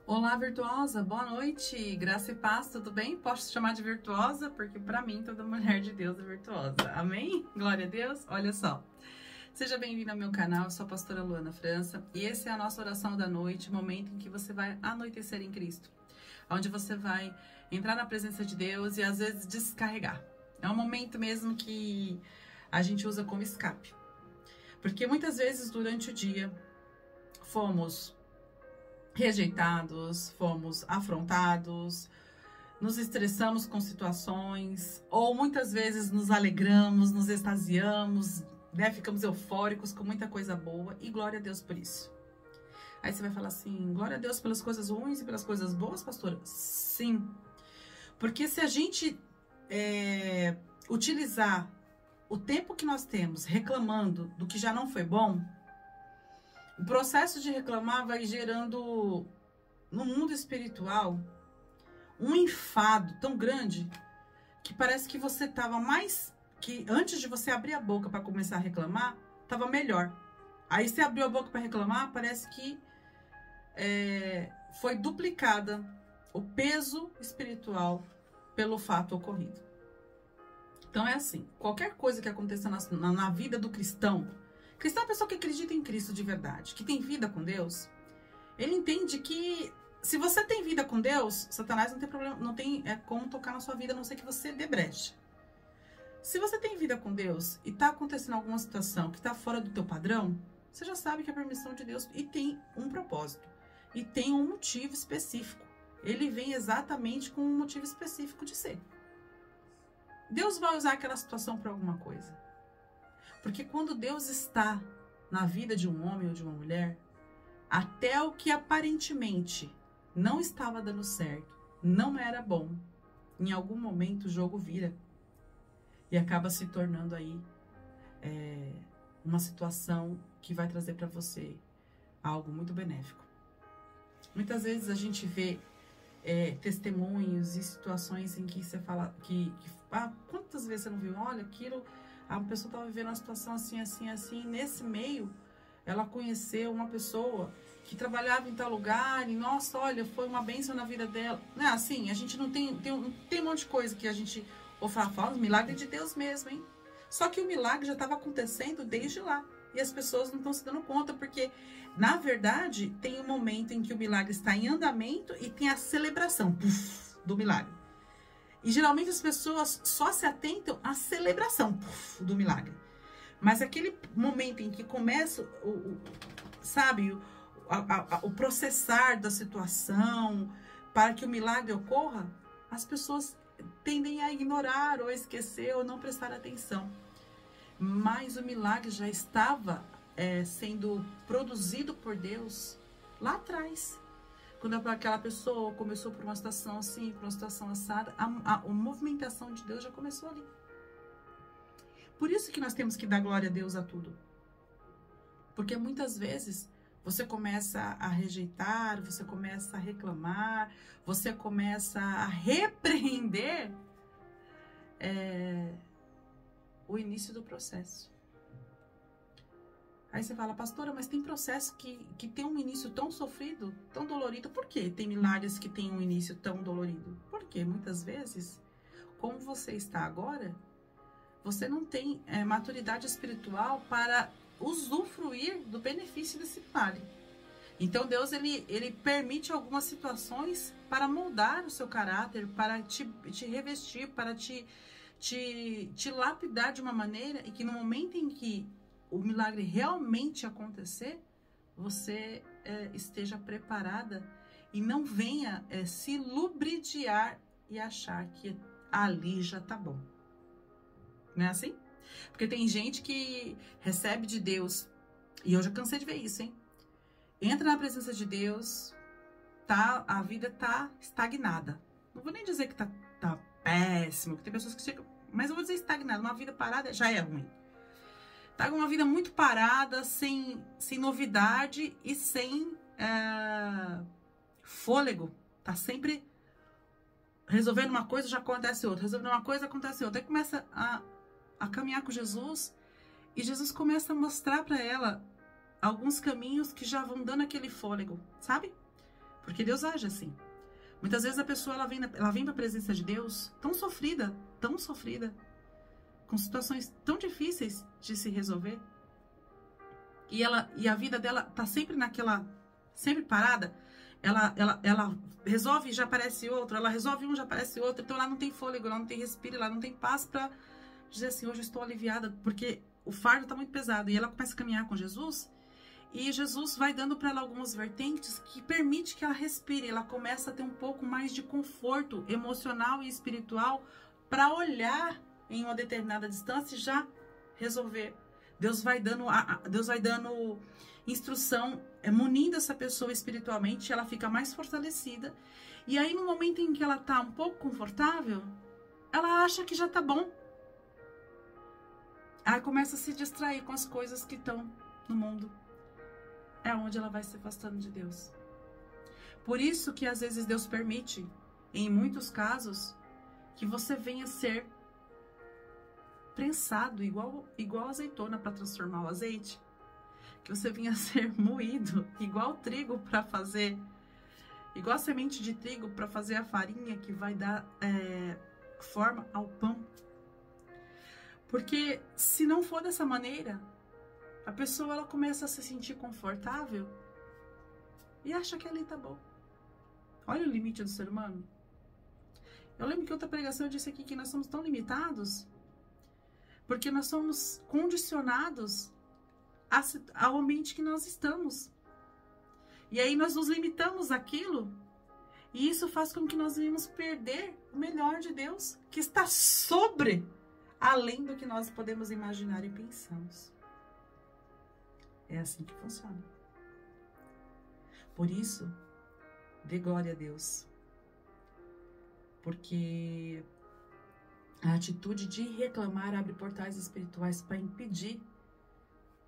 Olá, virtuosa, boa noite, graça e paz, tudo bem? Posso te chamar de virtuosa? Porque pra mim toda mulher de Deus é virtuosa, amém? Glória a Deus, olha só. Seja bem-vindo ao meu canal, eu sou a pastora Luana França e essa é a nossa oração da noite, o momento em que você vai anoitecer em Cristo. Onde você vai entrar na presença de Deus e às vezes descarregar. É um momento mesmo que a gente usa como escape. Porque muitas vezes durante o dia fomos rejeitados, fomos afrontados, nos estressamos com situações, ou muitas vezes nos alegramos, nos extasiamos, né? Ficamos eufóricos com muita coisa boa e glória a Deus por isso. Aí você vai falar assim, glória a Deus pelas coisas ruins e pelas coisas boas, pastora? Sim, porque se a gente utilizar o tempo que nós temos reclamando do que já não foi bom, o processo de reclamar vai gerando, no mundo espiritual, um enfado tão grande que parece que você estava que antes de você abrir a boca para começar a reclamar, estava melhor. Aí você abriu a boca para reclamar, parece que foi duplicada o peso espiritual pelo fato ocorrido. Então é assim, qualquer coisa que aconteça na vida do cristão é uma pessoa que acredita em Cristo de verdade, que tem vida com Deus. Ele entende que se você tem vida com Deus, Satanás não tem problema, não tem como tocar na sua vida, a não ser que você dê brecha. Se você tem vida com Deus e está acontecendo alguma situação que está fora do teu padrão, você já sabe que é a permissão de Deus e tem um propósito. E tem um motivo específico. Ele vem exatamente com um motivo específico de ser. Deus vai usar aquela situação para alguma coisa. Porque quando Deus está na vida de um homem ou de uma mulher, até o que aparentemente não estava dando certo, não era bom, em algum momento o jogo vira e acaba se tornando aí uma situação que vai trazer para você algo muito benéfico. Muitas vezes a gente vê testemunhos e situações em que você fala quantas vezes você não viu? Olha, aquilo, a pessoa estava vivendo uma situação assim, assim, assim, e nesse meio ela conheceu uma pessoa que trabalhava em tal lugar e, nossa, olha, foi uma bênção na vida dela. Não é assim, a gente não tem um monte de coisa que a gente fala, milagre de Deus mesmo, hein? Só que o milagre já estava acontecendo desde lá. E as pessoas não estão se dando conta, porque, na verdade, tem um momento em que o milagre está em andamento e tem a celebração do milagre. E, geralmente, as pessoas só se atentam à celebração do milagre. Mas aquele momento em que começa o processar da situação para que o milagre ocorra, as pessoas tendem a ignorar ou a esquecer ou não prestar atenção. Mas o milagre já estava sendo produzido por Deus lá atrás. Quando aquela pessoa começou por uma situação assim, por uma situação assada, a movimentação de Deus já começou ali. Por isso que nós temos que dar glória a Deus a tudo. Porque muitas vezes você começa a rejeitar, você começa a reclamar, você começa a repreender o início do processo. Aí você fala, pastora, mas tem processo que tem um início tão sofrido, tão dolorido. Por que tem milagres que tem um início tão dolorido? Porque muitas vezes, como você está agora, você não tem maturidade espiritual para usufruir do benefício desse milagre. Então Deus ele permite algumas situações para moldar o seu caráter, para te revestir, para te lapidar de uma maneira e que no momento em que o milagre realmente acontecer, você esteja preparada e não venha se lubridiar e achar que ali já tá bom. Não é assim? Porque tem gente que recebe de Deus, e eu já cansei de ver isso, hein? Entra na presença de Deus, a vida tá estagnada. Não vou nem dizer que tá péssimo, que tem pessoas que chegam, mas eu vou dizer estagnada. Uma vida parada já é ruim. Tá com uma vida muito parada, sem novidade e sem fôlego. Tá sempre resolvendo uma coisa, já acontece outra. Resolvendo uma coisa, acontece outra. Aí começa a caminhar com Jesus e Jesus começa a mostrar para ela alguns caminhos que já vão dando aquele fôlego, sabe? Porque Deus age assim. Muitas vezes a pessoa ela vem para a presença de Deus tão sofrida, com situações tão difíceis de se resolver. E a vida dela tá sempre sempre parada. Ela resolve e já aparece outro, ela resolve um, já aparece outro. Então ela não tem fôlego, ela não tem respiro, ela não tem paz para dizer assim, hoje eu estou aliviada, porque o fardo está muito pesado. E ela começa a caminhar com Jesus, e Jesus vai dando para ela algumas vertentes que permite que ela respire. Ela começa a ter um pouco mais de conforto emocional e espiritual para olhar em uma determinada distância e já resolver. Deus vai dando instrução, munindo essa pessoa espiritualmente, ela fica mais fortalecida. E aí, no momento em que ela está um pouco confortável, ela acha que já está bom. Aí começa a se distrair com as coisas que estão no mundo. É onde ela vai se afastando de Deus. Por isso que às vezes Deus permite, em muitos casos, que você venha ser prensado, igual azeitona para transformar o azeite. Que você venha ser moído, igual trigo para fazer, igual a semente de trigo para fazer a farinha que vai dar forma ao pão. Porque se não for dessa maneira, a pessoa ela começa a se sentir confortável e acha que ali tá bom. Olha o limite do ser humano. Eu lembro que outra pregação eu disse aqui que nós somos tão limitados porque nós somos condicionados ao ambiente que nós estamos. E aí nós nos limitamos àquilo, e isso faz com que nós venhamos perder o melhor de Deus, que está além do que nós podemos imaginar e pensamos. É assim que funciona. Por isso, dê glória a Deus. Porque a atitude de reclamar abre portais espirituais para impedir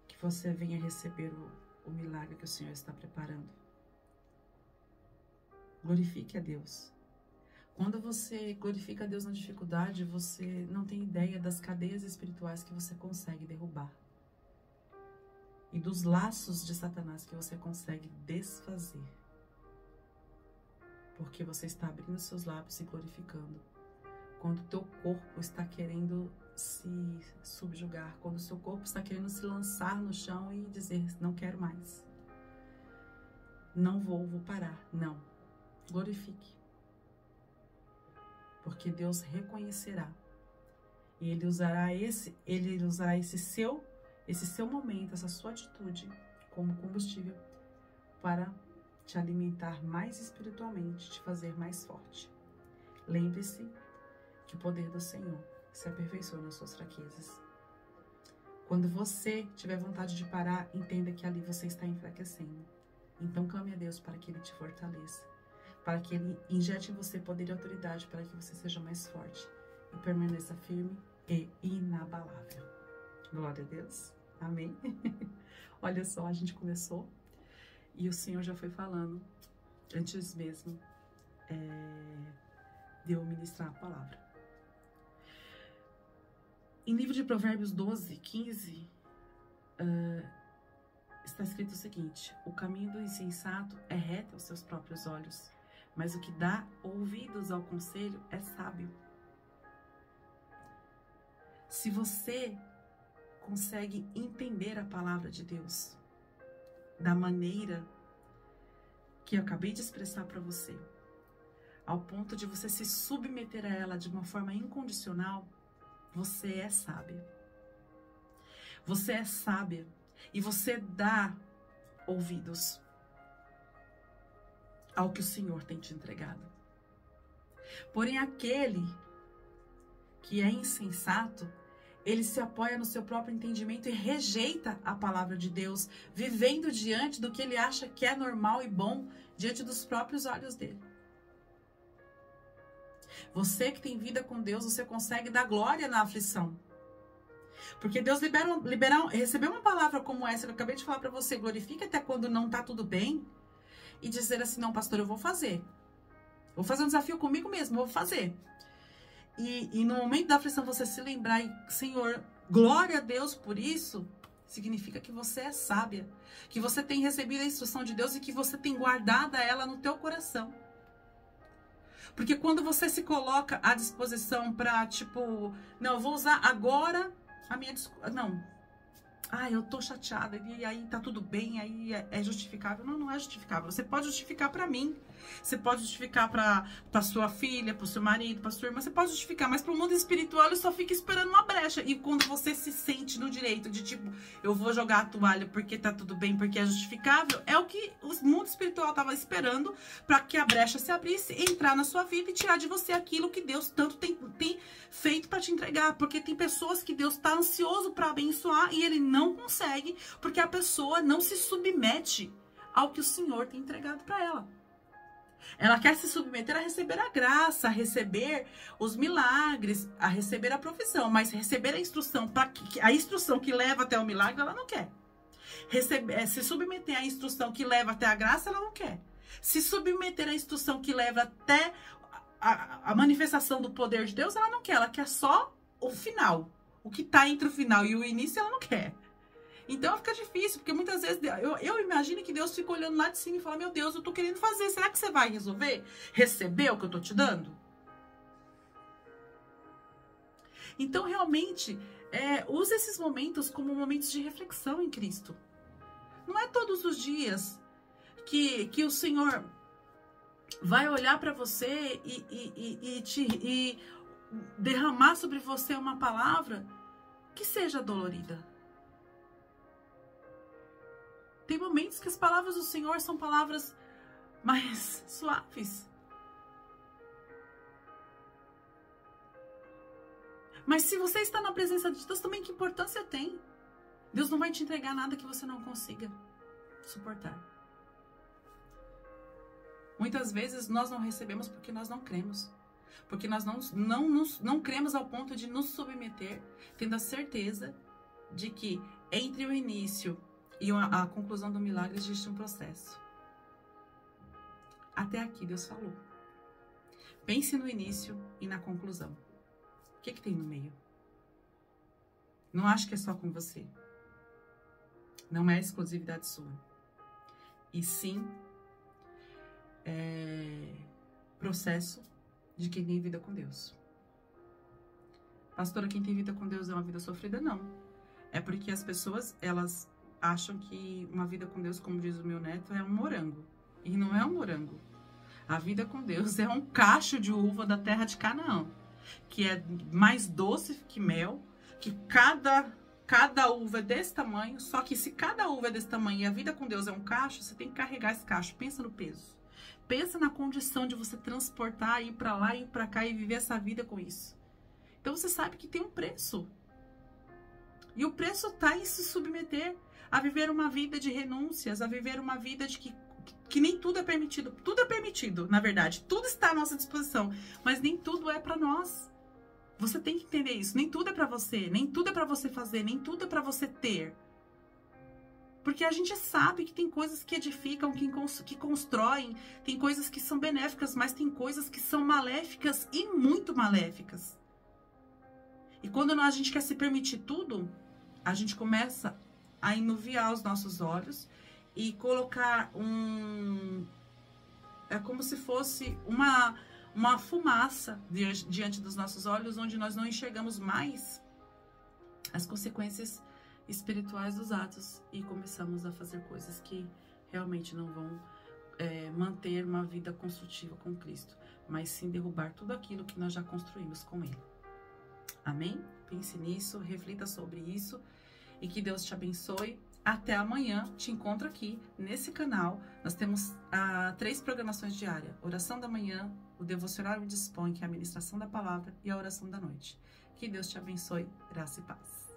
que você venha receber o milagre que o Senhor está preparando. Glorifique a Deus. Quando você glorifica a Deus na dificuldade, você não tem ideia das cadeias espirituais que você consegue derrubar. E dos laços de Satanás que você consegue desfazer. Porque você está abrindo seus lábios e glorificando. Quando o teu corpo está querendo se subjugar, quando o seu corpo está querendo se lançar no chão e dizer, não quero mais. Não vou parar. Não. Glorifique. Porque Deus reconhecerá. E Ele usará esse seu momento, essa sua atitude como combustível para te alimentar mais espiritualmente, te fazer mais forte. Lembre-se que o poder do Senhor se aperfeiçoa nas suas fraquezas. Quando você tiver vontade de parar, entenda que ali você está enfraquecendo. Então clame a Deus para que Ele te fortaleça, para que Ele injete em você poder e autoridade, para que você seja mais forte e permaneça firme e inabalável. Glória a Deus. Amém? Olha só, a gente começou e o Senhor já foi falando antes mesmo de eu ministrar a palavra. Em livro de Provérbios 12, 15, está escrito o seguinte: o caminho do insensato é reto aos seus próprios olhos, mas o que dá ouvidos ao conselho é sábio. Se você consegue entender a palavra de Deus da maneira que eu acabei de expressar para você, ao ponto de você se submeter a ela de uma forma incondicional, você é sábia. Você é sábia e você dá ouvidos ao que o Senhor tem te entregado. Porém, aquele que é insensato, ele se apoia no seu próprio entendimento e rejeita a palavra de Deus, vivendo diante do que ele acha que é normal e bom, diante dos próprios olhos dele. Você que tem vida com Deus, você consegue dar glória na aflição. Porque Deus recebeu uma palavra como essa que eu acabei de falar para você, glorifique até quando não está tudo bem, e dizer assim, não, pastor, eu vou fazer. Vou fazer um desafio comigo mesmo, vou fazer. E no momento da aflição você se lembrar, Senhor, glória a Deus por isso, significa que você é sábia, que você tem recebido a instrução de Deus e que você tem guardado ela no teu coração. Porque quando você se coloca à disposição para, tipo, não, eu vou usar agora a minha desculpa. Não. Ah, eu tô chateada. E aí tá tudo bem, aí é justificável. Não, não é justificável. Você pode justificar para mim. Você pode justificar para sua filha, para o seu marido, para sua irmã. Você pode justificar, mas para o mundo espiritual ele só fica esperando uma brecha. E quando você se sente no direito de, tipo, eu vou jogar a toalha porque tá tudo bem, porque é justificável, é o que o mundo espiritual tava esperando para que a brecha se abrisse, entrar na sua vida e tirar de você aquilo que Deus tanto tem feito para te entregar. Porque tem pessoas que Deus tá ansioso para abençoar e ele não consegue, porque a pessoa não se submete ao que o Senhor tem entregado para ela. Ela quer se submeter a receber a graça, a receber os milagres, a receber a profissão, mas receber a instrução, a instrução que leva até o milagre, ela não quer. Se submeter à instrução que leva até a graça, ela não quer. Se submeter à instrução que leva até a manifestação do poder de Deus, ela não quer. Ela quer só o final. O que está entre o final e o início, ela não quer. Então fica difícil, porque muitas vezes eu imagino que Deus fica olhando lá de cima e fala, meu Deus, eu tô querendo fazer, será que você vai resolver? Receber o que eu tô te dando? Então realmente, use esses momentos como momentos de reflexão em Cristo. Não é todos os dias que o Senhor vai olhar para você e derramar sobre você uma palavra que seja dolorida. Tem momentos que as palavras do Senhor são palavras mais suaves. Mas se você está na presença de Deus, também que importância tem? Deus não vai te entregar nada que você não consiga suportar. Muitas vezes nós não recebemos porque nós não cremos. Porque nós não cremos ao ponto de nos submeter, tendo a certeza de que entre o início e a conclusão do milagre existe um processo. Até aqui Deus falou. Pense no início e na conclusão. O que tem no meio? Não acho que é só com você. Não é exclusividade sua. E sim, processo de quem tem vida com Deus. Pastora, quem tem vida com Deus é uma vida sofrida? Não. É porque as pessoas, elas acham que uma vida com Deus, como diz o meu neto, é um morango. E não é um morango. A vida com Deus é um cacho de uva da terra de Canaã, que é mais doce que mel, que cada uva é desse tamanho, só que se cada uva é desse tamanho e a vida com Deus é um cacho, você tem que carregar esse cacho. Pensa no peso. Pensa na condição de você transportar, ir para lá, ir para cá e viver essa vida com isso. Então você sabe que tem um preço. E o preço está em se submeter a viver uma vida de renúncias, a viver uma vida de que nem tudo é permitido. Tudo é permitido, na verdade. Tudo está à nossa disposição, mas nem tudo é para nós. Você tem que entender isso. Nem tudo é para você, nem tudo é para você fazer, nem tudo é para você ter. Porque a gente sabe que tem coisas que edificam, que constroem, tem coisas que são benéficas, mas tem coisas que são maléficas e muito maléficas. E quando a gente quer se permitir tudo, a gente começa a enuviar os nossos olhos e colocar é como se fosse uma fumaça diante dos nossos olhos, onde nós não enxergamos mais as consequências espirituais dos atos e começamos a fazer coisas que realmente não vão manter uma vida construtiva com Cristo, mas sim derrubar tudo aquilo que nós já construímos com Ele. Amém? Pense nisso, reflita sobre isso e que Deus te abençoe. Até amanhã, te encontro aqui nesse canal. Nós temos 3 programações diárias: oração da manhã, o devocionário Dispõe, que é a ministração da palavra, e a oração da noite. Que Deus te abençoe, graça e paz.